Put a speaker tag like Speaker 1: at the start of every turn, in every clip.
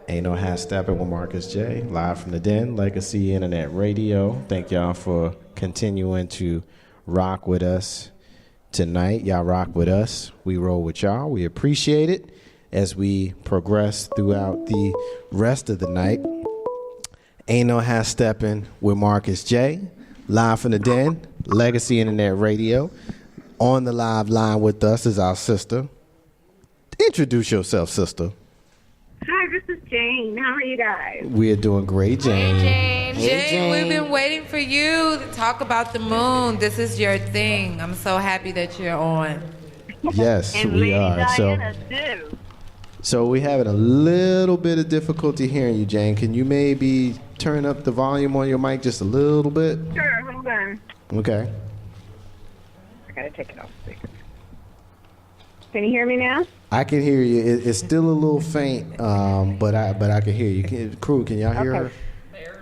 Speaker 1: Ain't no half stepping with Marcus J. Live from the Den, Legacy Internet Radio. Thank y'all for continuing to rock with us tonight. Y'all rock with us. We roll with y'all. We appreciate it as we progress throughout the rest of the night. Ain't no half stepping with Marcus J. Live from the Den, Legacy Internet Radio. On the live line with us is our sister. Introduce yourself, sister.
Speaker 2: Hi, this is Jane. How are you guys?
Speaker 1: We are doing great, Jane.
Speaker 3: Hey, Jane, we've been waiting for you to talk about the moon. This is your thing. I'm so happy that you're on.
Speaker 1: Yes,
Speaker 2: and
Speaker 1: we
Speaker 2: Lady
Speaker 1: are.
Speaker 2: Diana too.
Speaker 1: So we're having a little bit of difficulty hearing you, Jane. Can you maybe turn up the volume on your mic just a little bit?
Speaker 2: Sure, hold on.
Speaker 1: Okay.
Speaker 2: I gotta take it off speaker. Can you hear me now?
Speaker 1: I can hear you. It's still a little faint, but I can hear you. Crew, can y'all hear her?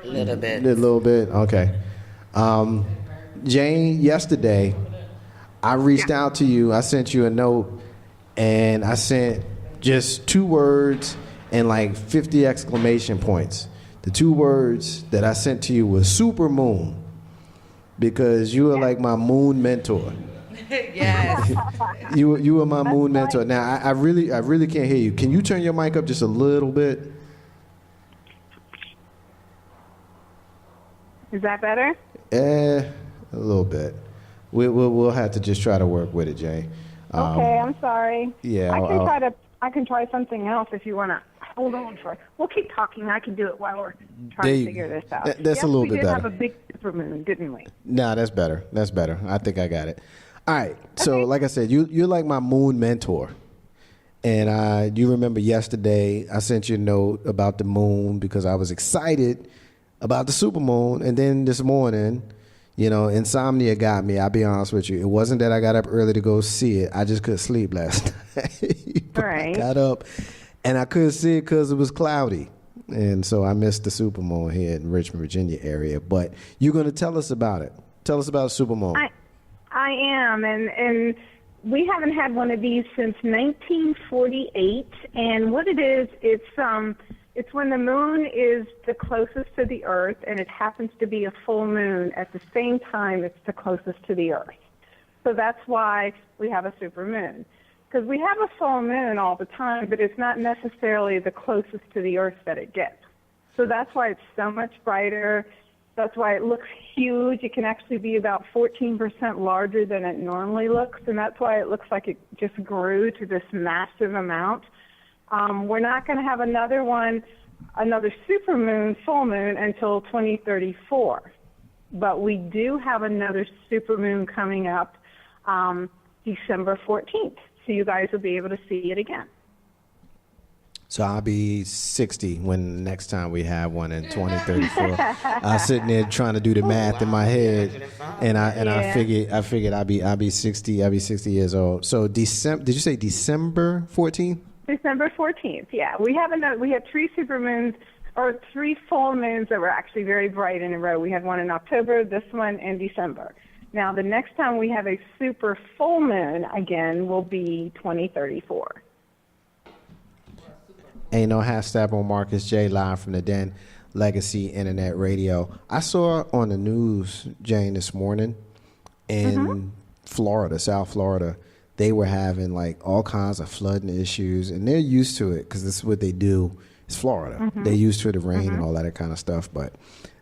Speaker 3: A little bit.
Speaker 1: A little bit. Okay. Jane, yesterday, I reached out to you. I sent you a note, and I sent just 2 words and like 50 exclamation points. The 2 words that I sent to you was super moon, because you were like my moon mentor.
Speaker 3: Yes.
Speaker 1: You were my moon mentor. Now I really can't hear you. Can you turn your mic up just a little bit?
Speaker 2: Is that better?
Speaker 1: A little bit. We'll have to just try to work with it, Jane.
Speaker 2: Okay, I'm sorry.
Speaker 1: Yeah,
Speaker 2: I can try something else if you wanna. Hold on for. We'll keep talking. I can do it while we're trying to figure this out.
Speaker 1: That's a little bit better.
Speaker 2: We did have a big supermoon, didn't we?
Speaker 1: Nah, that's better. That's better. I think I got it. All right. So, like I said, you're like my moon mentor. And you remember yesterday I sent you a note about the moon because I was excited about the supermoon. And then this morning, insomnia got me. I'll be honest with you. It wasn't that I got up early to go see it. I just couldn't sleep last night.
Speaker 2: Right.
Speaker 1: I got up and I couldn't see it because it was cloudy. And so I missed the supermoon here in Richmond, Virginia area. But you're going to tell us about it. Tell us about supermoon.
Speaker 2: I am, and we haven't had one of these since 1948. And what it is, it's when the moon is the closest to the Earth, and it happens to be a full moon at the same time it's the closest to the Earth. So that's why we have a supermoon. Because we have a full moon all the time, but it's not necessarily the closest to the Earth that it gets. So that's why it's so much brighter. That's why it looks huge. It can actually be about 14% larger than it normally looks, and that's why it looks like it just grew to this massive amount. We're not going to have another supermoon, full moon, until 2034. But we do have another supermoon coming up December 14th, so you guys will be able to see it again.
Speaker 1: So I'll be 60 when next time we have one in 2034. I was sitting there trying to do the math in my head, and I figured I'll be 60. I'll be 60 years old. So December? Did you say December 14th?
Speaker 2: December 14th. Yeah, we have 3 supermoons or 3 full moons that were actually very bright in a row. We had one in October, this one in December. Now the next time we have a super full moon again will be 2034.
Speaker 1: Ain't no half step on Marcus J. Live from the Den, Legacy Internet Radio. I saw on the news, Jane, this morning in Florida, South Florida, they were having like all kinds of flooding issues, and they're used to it because this is what they do. It's Florida. They're used to the rain and all that kind of stuff, but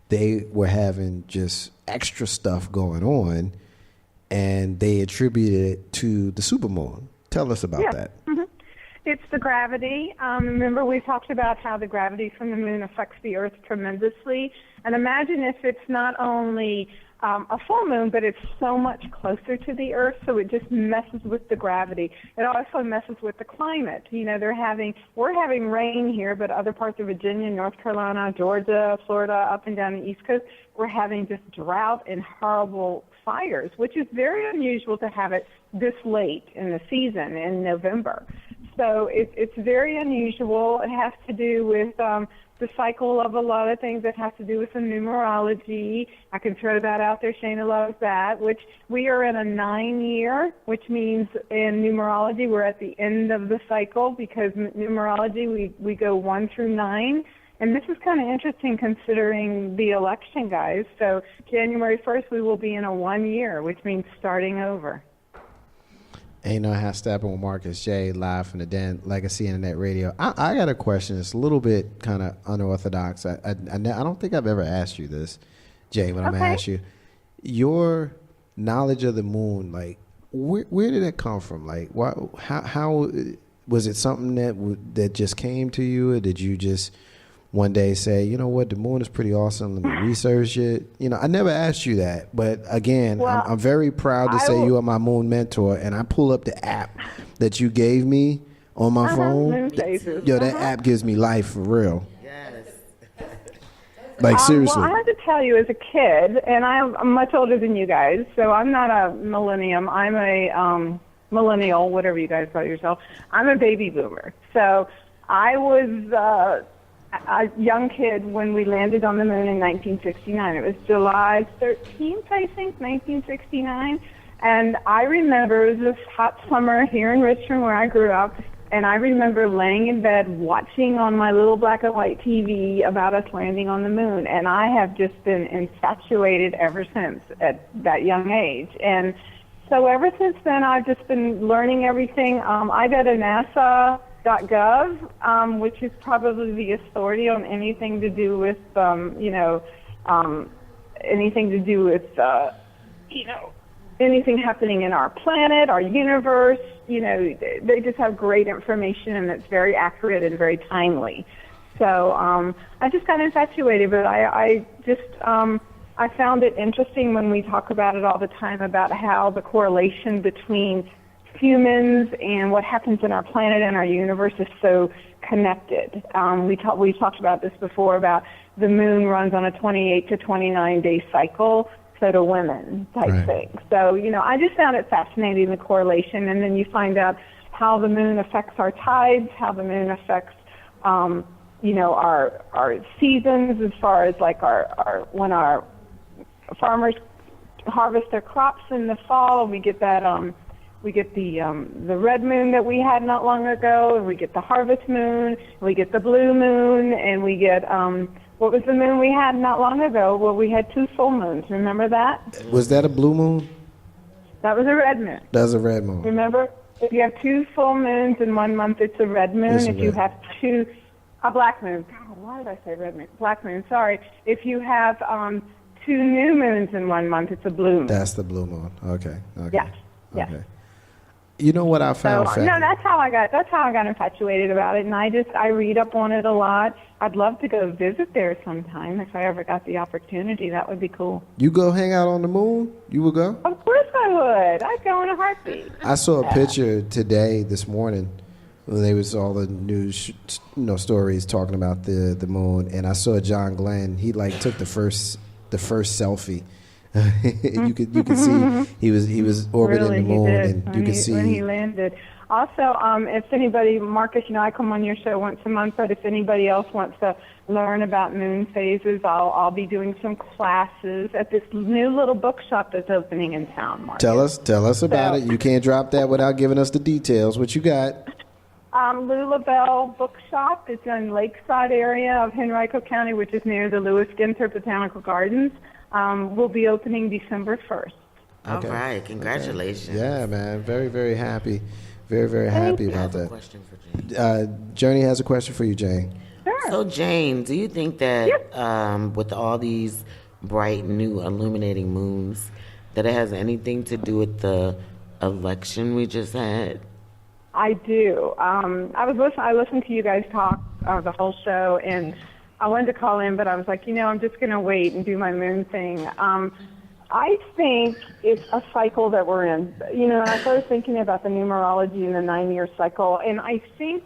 Speaker 1: they were having just extra stuff going on, and they attributed it to the supermoon. Tell us about that.
Speaker 2: It's the gravity. Remember, we talked about how the gravity from the moon affects the Earth tremendously. And imagine if it's not only a full moon, but it's so much closer to the Earth, so it just messes with the gravity. It also messes with the climate. We're having rain here, but other parts of Virginia, North Carolina, Georgia, Florida, up and down the East Coast, we're having just drought and horrible fires, which is very unusual to have it this late in the season in November. So it's very unusual. It has to do with the cycle of a lot of things that have to do with some numerology. I can throw that out there. Shayna loves that, which we are in a 9-year, which means in numerology we're at the end of the cycle, because numerology we go 1 through 9. And this is kind of interesting considering the election, guys. So January 1st we will be in a 1 year, which means starting over.
Speaker 1: Ain't no half stepping with Marcus J, live from the Den, Legacy Internet Radio. I got a question. It's a little bit kind of unorthodox. I don't think I've ever asked you this, Jay, but I'm going to ask you. Your knowledge of the moon, like, where did it come from? Like, how was it something that just came to you, or did you just one day say, you know what, the moon is pretty awesome, let me research it? You know, I never asked you that, but again, I'm very proud to say you are my moon mentor, and I pull up the app that you gave me on my phone. That app gives me life for real. Yes. Like, seriously.
Speaker 2: Well, I have to tell you, as a kid, and I'm much older than you guys, so I'm not a millennium, I'm a millennial, whatever you guys call yourself. I'm a baby boomer. So I was a young kid when we landed on the moon in 1969. It was July 13th, I think, 1969. And I remember it was this hot summer here in Richmond where I grew up, and I remember laying in bed watching on my little black and white TV about us landing on the moon. And I have just been infatuated ever since at that young age. And so ever since then, I've just been learning everything. I got a NASA.gov, which is probably the authority on anything to do with, anything to do with, anything happening in our planet, our universe. You know, they just have great information, and it's very accurate and very timely. So I just got infatuated, but I found it interesting when we talk about it all the time about how the correlation between humans and what happens in our planet and our universe is so connected. We talked about this before, about the moon runs on a 28 to 29 day cycle, so do women type thing. So, you know, I just found it fascinating, the correlation, and then you find out how the moon affects our tides, how the moon affects, our seasons, as far as like when our farmers harvest their crops in the fall, we get that, we get the red moon that we had not long ago, and we get the harvest moon, we get the blue moon, and we get, what was the moon we had not long ago? Well, we had 2 full moons. Remember that?
Speaker 1: Was that a blue moon?
Speaker 2: That was a red moon.
Speaker 1: That was a red moon.
Speaker 2: Remember? If you have 2 full moons in 1 month, it's a red moon. If you have a black moon. God, why did I say red moon? Black moon, sorry. If you have 2 new moons in 1 month, it's a blue moon.
Speaker 1: That's the blue moon. Okay.
Speaker 2: Yes.
Speaker 1: Okay. Yes. You know what I found?
Speaker 2: No, that's how I got infatuated about it, and I read up on it a lot. I'd love to go visit there sometime if I ever got the opportunity. That would be cool.
Speaker 1: You go hang out on the moon? You would go?
Speaker 2: Of course I would. I'd go in a heartbeat.
Speaker 1: I saw a picture this morning, when there was all the news, stories talking about the moon, and I saw John Glenn. He took the first selfie. you could see he was orbiting the moon, and you could see
Speaker 2: when he landed. Also, if anybody, Marcus, I come on your show once a month, but if anybody else wants to learn about moon phases, I'll be doing some classes at this new little bookshop that's opening in town, Marcus.
Speaker 1: Tell us about it. You can't drop that without giving us the details. What you got?
Speaker 2: Lulabelle Bookshop. It's in Lakeside area of Henrico County, which is near the Lewis Ginter Botanical Gardens. Will be opening December 1st.
Speaker 4: Okay. All right, congratulations.
Speaker 1: Okay. Yeah, man, very, very happy. Very, very happy about that.
Speaker 4: I have a question for Jane.
Speaker 1: Journey has a question for you, Jane.
Speaker 2: Sure.
Speaker 4: So, Jane, do you think that with all these bright, new, illuminating moons, that it has anything to do with the election we just had?
Speaker 2: I do. I listened to you guys talk the whole show, and I wanted to call in, but I was like, I'm just going to wait and do my moon thing. I think it's a cycle that we're in. I started thinking about the numerology in the 9-year cycle, and I think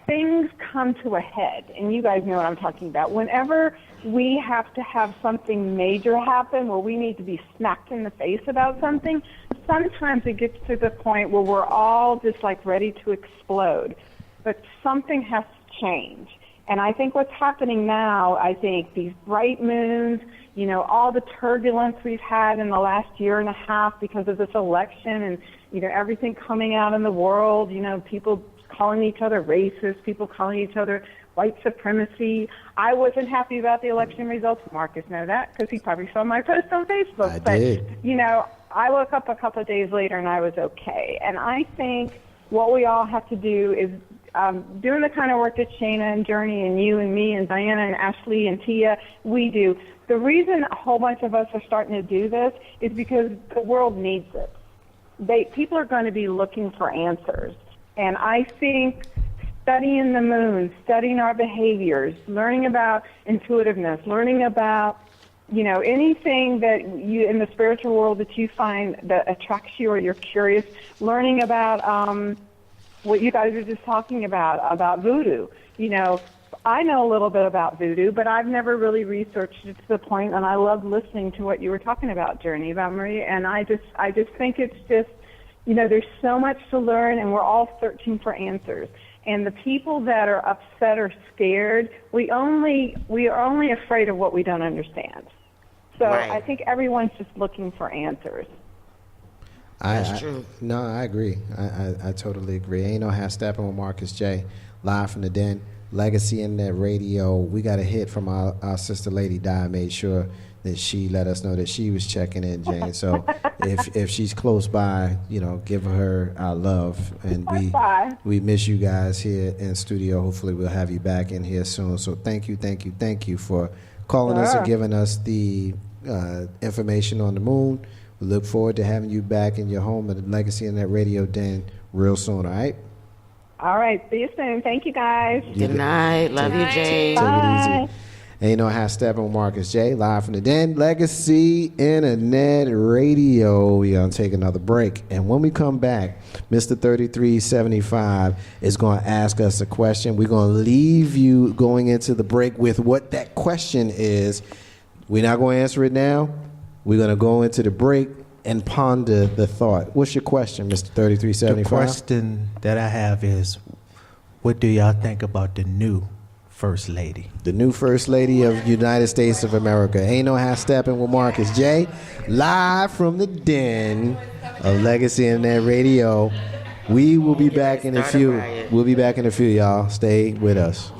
Speaker 2: things come to a head, and you guys know what I'm talking about. Whenever we have to have something major happen where we need to be smacked in the face about something, sometimes it gets to the point where we're all just like ready to explode, but something has to change. And I think what's happening now, I think these bright moons, you know, all the turbulence we've had in the last year and a half because of this election and, you know, everything coming out in the world, you know, people calling each other racist, people calling each other white supremacy. I wasn't happy about the election results. Marcus knows that because he probably saw my post on Facebook.
Speaker 1: I did.
Speaker 2: You know, I woke up a couple of days later and I was okay. And I think what we all have to do is doing the kind of work that Shayna and Journey and you and me and Diana and Ashley and Tia, we do. The reason a whole bunch of us are starting to do this is because the world needs it. People are going to be looking for answers. And I think studying the moon, studying our behaviors, learning about intuitiveness, learning about, you know, anything that you in the spiritual world that you find that attracts you or you're curious, learning about what you guys are just talking about voodoo. You know, I know a little bit about voodoo, but I've never really researched it to the point, and I love listening to what you were talking about, Journey, about Maria, and I just think it's just, you know, there's so much to learn, and we're all searching for answers. And the people that are upset or scared, we are only afraid of what we don't understand. So
Speaker 4: Right.
Speaker 2: I think everyone's just looking for answers.
Speaker 4: That's true.
Speaker 1: No, I agree. I totally agree. Ain't no half stepping with Marcus J. Live from the Den, Legacy Internet Radio. We got a hit from our sister Lady Di. Made sure that she let us know that she was checking in, Jane. So if she's close by, you know, give her our love. And we miss you guys here in studio. Hopefully we'll have you back in here soon. So thank you for calling us and giving us the information on the moon. We look forward to having you back in your home at the Legacy Internet Radio Den real soon, all right?
Speaker 2: All right. See you soon. Thank you, guys.
Speaker 4: Good night. Love you, Jane.
Speaker 1: Take it
Speaker 2: Bye.
Speaker 1: easy. Ain't no half stepping with Marcus J. Live from the Den, Legacy Internet Radio. We're going to take another break. And when we come back, Mr. 3375 is going to ask us a question. We're going to leave you going into the break with what that question is. We're not going to answer it now. We're going to go into the break and ponder the thought. What's your question, Mr. 3375?
Speaker 5: The question that I have is, what do y'all think about the new First Lady?
Speaker 1: The new First Lady of United States of America. Ain't no half stepping with Marcus J. Live from the Den of Legacy Internet Radio. We will be back in a few. We'll be back in a few, y'all. Stay with us.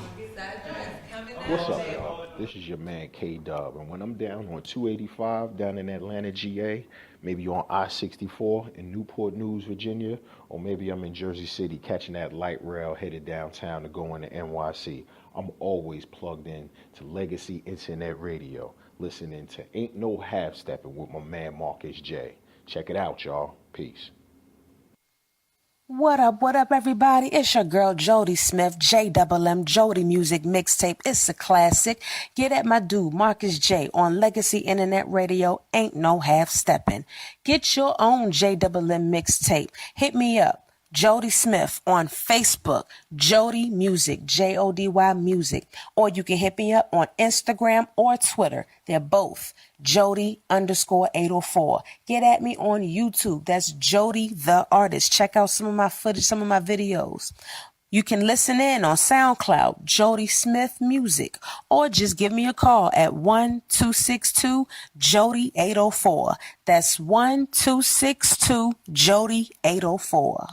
Speaker 6: What's up, y'all? This is your man K-Dub, and when I'm down on 285 down in Atlanta, GA, maybe on I-64 in Newport News, Virginia, or maybe I'm in Jersey City catching that light rail headed downtown to go into NYC, I'm always plugged in to Legacy Internet Radio, listening to Ain't No Half Stepping with my man Marcus J. Check it out, y'all. Peace.
Speaker 7: What up, everybody? It's your girl, Jody Smith, JMM, Jody Music Mixtape. It's a classic. Get at my dude, Marcus J, on Legacy Internet Radio. Ain't no half stepping. Get your own JMM mixtape. Hit me up. Jody Smith on Facebook, Jody Music, Jody Music, or you can hit me up on Instagram or Twitter. They're both Jody_804. Get at me on YouTube. That's Jody the Artist. Check out some of my footage, some of my videos. You can listen in on SoundCloud, Jody Smith Music, or just give me a call at 1-262-JODY-804. That's 1-262-JODY-804.